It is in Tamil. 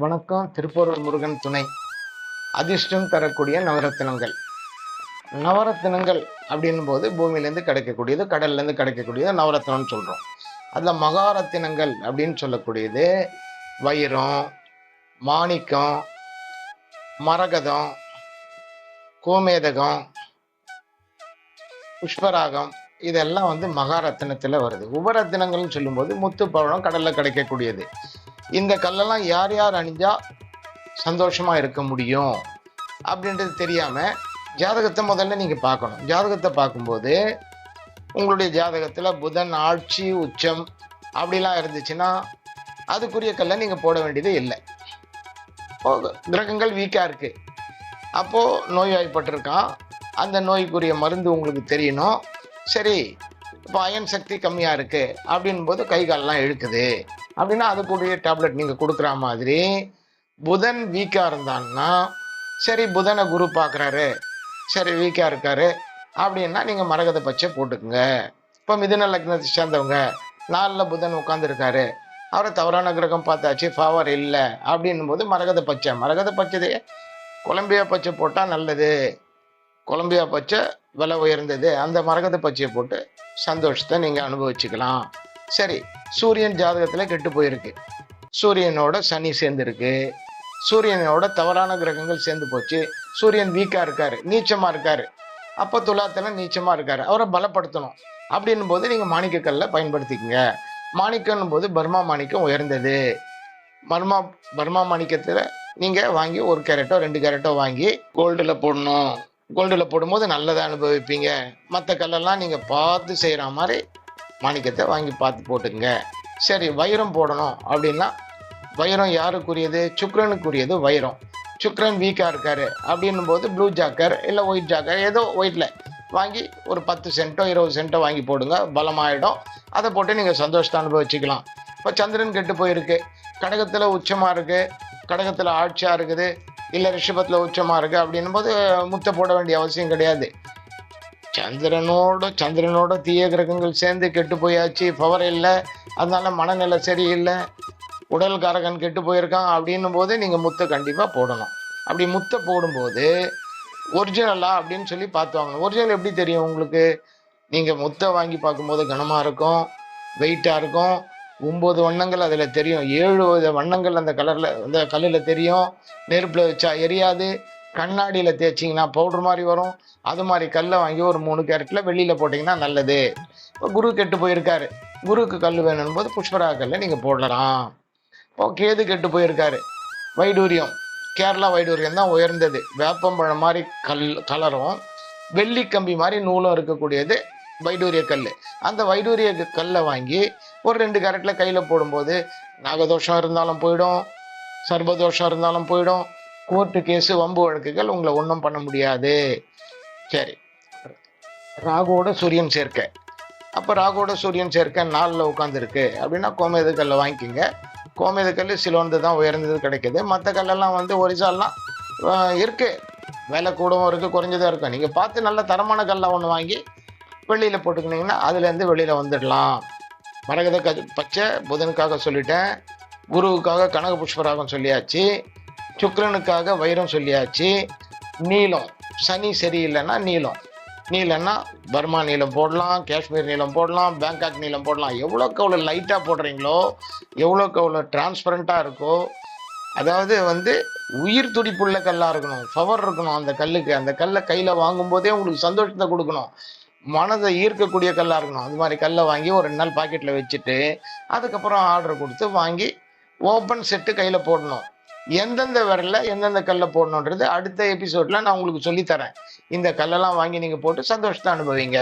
வணக்கம். திருப்பூர் முருகன் துணை. அதிர்ஷ்டம் தரக்கூடிய நவரத்தினங்கள். நவரத்தினங்கள் அப்படின்னும் போது பூமியிலேருந்து கிடைக்கக்கூடியது, கடல்லேருந்து கிடைக்கக்கூடியது நவரத்தினம்னு சொல்கிறோம். அதில் மகாரத்தினங்கள் அப்படின்னு சொல்லக்கூடியது வைரம், மாணிக்கம், மரகதம், கோமேதகம், புஷ்பராகம், இதெல்லாம் மகாரத்தினத்தில் வருது. உபரத்தினங்கள்னு சொல்லும்போது முத்து பவழம் கடலில் கிடைக்கக்கூடியது. இந்த கல்லெல்லாம் யார் யார் அணிஞ்சா சந்தோஷமா இருக்க முடியும் அப்படின்றது தெரியாம ஜாதகத்தை முதல்ல நீங்க பார்க்கணும். ஜாதகத்தை பார்க்கும்போது உங்களுடைய ஜாதகத்துல புதன் ஆட்சி உச்சம் அப்படிலாம் இருந்துச்சுன்னா அதுக்குரிய கல்லை நீங்க போட வேண்டியது இல்லை. கிரகங்கள் வீக்கா இருக்கு, அப்போ நோய்வாய்ப்பட்டிருக்கான், அந்த நோய்க்குரிய மருந்து உங்களுக்கு தெரியணும். சரி, இப்போ அயன் சக்தி கம்மியா இருக்கு அப்படின் போது கை காலெல்லாம் இழுக்குது அப்படின்னா அதுக்குரிய டேப்லெட் நீங்க கொடுக்குற மாதிரி. புதன் வீக்கா இருந்தான்னா சரி, புதனை குரு பார்க்குறாரு, சரி வீக்கா இருக்காரு அப்படின்னா நீங்க மரகத பச்சை போட்டுக்குங்க. இப்போ மிதுன லக்னத்தை சேர்ந்தவங்க 4ல் புதன் உட்காந்துருக்காரு, அவரை தவறான கிரகம் பார்த்தாச்சு, பவர் இல்லை அப்படின்னும் போது மரகத பச்சை கொலம்பியா பச்சை போட்டால் நல்லது. கொலம்பியா பச்சை விலை உயர்ந்தது, அந்த மரகத பச்சையை போட்டு சந்தோஷத்தை நீங்கள் அனுபவிச்சுக்கலாம். சரி, சூரியன் ஜாதகத்தில் கெட்டு போயிருக்கு, சூரியனோட சனி சேர்ந்துருக்கு, சூரியனோட தவறான கிரகங்கள் சேர்ந்து போச்சு, சூரியன் வீக்காக இருக்காரு, நீச்சமாக இருக்காரு, அப்போ துலாத்தில் நீச்சமாக இருக்காரு, அவரை பலப்படுத்தணும் அப்படின்னும் போது நீங்கள் மாணிக்கக்கல்லை பயன்படுத்திக்கங்க. மாணிக்கம்னும் போது பர்மா மாணிக்கம் உயர்ந்தது. பர்மா மாணிக்கத்தில் நீங்கள் வாங்கி 1 கேரட்டோ 2 கேரட்டோ வாங்கி கோல்டில் போடணும். கோல்டில் போடும்போது நல்லதை அனுபவிப்பீங்க. மற்ற கல்லெல்லாம் நீங்கள் பார்த்து செய்கிற மாதிரி மாணிக்கத்தை வாங்கி பார்த்து போட்டுங்க. சரி, வைரம் போடணும் அப்படின்னா வைரம் யாருக்குரியது? சுக்கிரனுக்குரியது வைரம். சுக்கிரன் வீக்காக இருக்காரு அப்படின்னும் போது ப்ளூ ஜாக்கர் இல்லை ஒயிட் ஜாக்கர், ஏதோ ஒயிட்டில் வாங்கி ஒரு 10 சென்ட்டோ 20 சென்ட்டோ வாங்கி போடுங்க, பலமாயிடும். அதை போட்டு நீங்கள் சந்தோஷத்தை அனுபவிச்சுக்கலாம். இப்போ சந்திரன் கெட்டு போயிருக்கு, கடகத்தில் உச்சமாக இருக்குது, கடகத்தில் ஆட்சியாக இருக்குது, இல்லை ரிஷபத்தில் உச்சமாக இருக்குது அப்படின்னும் போது முத்தை போட வேண்டிய அவசியம் கிடையாது. சந்திரனோட தீய கிரகங்கள் சேர்ந்து கெட்டு போயாச்சு, பவர் இல்லை, அதனால மனநிலை சரியில்லை, உடல் காரகன் கெட்டு போயிருக்கான் அப்படின்னும் போது நீங்கள் முத்தை கண்டிப்பாக போடணும். அப்படி முத்தை போடும்போது ஒரிஜினலா அப்படின்னு சொல்லி பார்த்துவாங்க. ஒரிஜினல் எப்படி தெரியும் உங்களுக்கு? நீங்கள் முத்தை வாங்கி பார்க்கும்போது கனமாக இருக்கும், வெயிட்டாக இருக்கும், 9 வண்ணங்கள் அதில் தெரியும், 7 வண்ணங்கள் அந்த கல்லில் தெரியும், நெருப்பில் வச்சா எரியாது, கண்ணாடியில் தேய்ச்சிங்கன்னா பவுடர் மாதிரி வரும். அது மாதிரி கல்லை வாங்கி ஒரு 3 கேரட்டில் வெளியில் போட்டிங்கன்னா நல்லது. இப்போ குரு கெட்டு போயிருக்காரு, குருக்கு கல் வேணும் போது புஷ்பராக கல்லை நீங்கள் போடலாம். இப்போ கேது கெட்டு போயிருக்காரு, வைடூரியம், கேரளா வைடூரியம் தான் உயர்ந்தது, வேப்பம்பழம் மாதிரி கலரும் வெள்ளி கம்பி மாதிரி நூலும் இருக்கக்கூடியது வைடூரிய கல். அந்த வைடூரிய கல்லை வாங்கி ஒரு 2 கேரட்டில் கையில் போடும்போது நாகதோஷம் இருந்தாலும் போயிடும், சர்பதோஷம் இருந்தாலும் போயிடும், கோர்ட்டு கேஸு வம்பு வழக்குகள் உங்களை ஒன்றும் பண்ண முடியாது. சரி, ராகுவோட சூரியன் சேர்க்கை. அப்போ ராகுவோட சூரியன் சேர்க்கை 4ல் உட்காந்துருக்கு அப்படின்னா கோமேத கல்லை வாங்கிக்கிங்க. கோமேத கல் சிலோந்து தான் உயர்ந்தது கிடைக்குது. மற்ற கல்லெல்லாம் ஒரிஜினல்லாம் இருக்குது, விலை கூடவும் இருக்குது, குறைஞ்சதாக இருக்கும். நீங்கள் பார்த்து நல்ல தரமான கல்லை ஒன்று வாங்கி வெளியில் போட்டுக்கினீங்கன்னா அதுலேருந்து வெளியில் வந்துடலாம். மரகத பச்சை புதனுக்காக சொல்லிட்டேன், குருவுக்காக கனக புஷ்பராகம் சொல்லியாச்சு, சுக்கிரனுக்காக வைரம் சொல்லியாச்சு. நீலம், சனி சரியில்லைன்னா நீலம்னா பர்மா நீளம் போடலாம், காஷ்மீர் நீளம் போடலாம், பேங்காக் நீளம் போடலாம். எவ்வளோக்கு அவ்வளோ லைட்டாக போடுறீங்களோ, எவ்வளோக்கு அவ்வளோ டிரான்ஸ்பரண்ட்டாக இருக்கோ, அதாவது உயிர் துடிப்புள்ள கல்லாக இருக்கணும், பவர் இருக்கணும் அந்த கல்லுக்கு. அந்த கல்லை கையில் வாங்கும்போதே உங்களுக்கு சந்தோஷத்தை கொடுக்கணும், மனதை ஈர்க்கக்கூடிய கல்லாக இருக்கணும். அது மாதிரி கல்லை வாங்கி ஒரு 2 நாள் பாக்கெட்டில் வச்சுட்டு அதுக்கப்புறம் ஆர்டர் கொடுத்து வாங்கி ஓப்பன் செட்டு கையில் போடணும். எந்தெந்த விரலில் எந்தெந்த கல்லை போடணுன்றது அடுத்த எபிசோடில் நான் உங்களுக்கு சொல்லித்தரேன். இந்த கல்லெல்லாம் வாங்கி நீங்கள் போட்டு சந்தோஷத்தை அனுபவிங்க.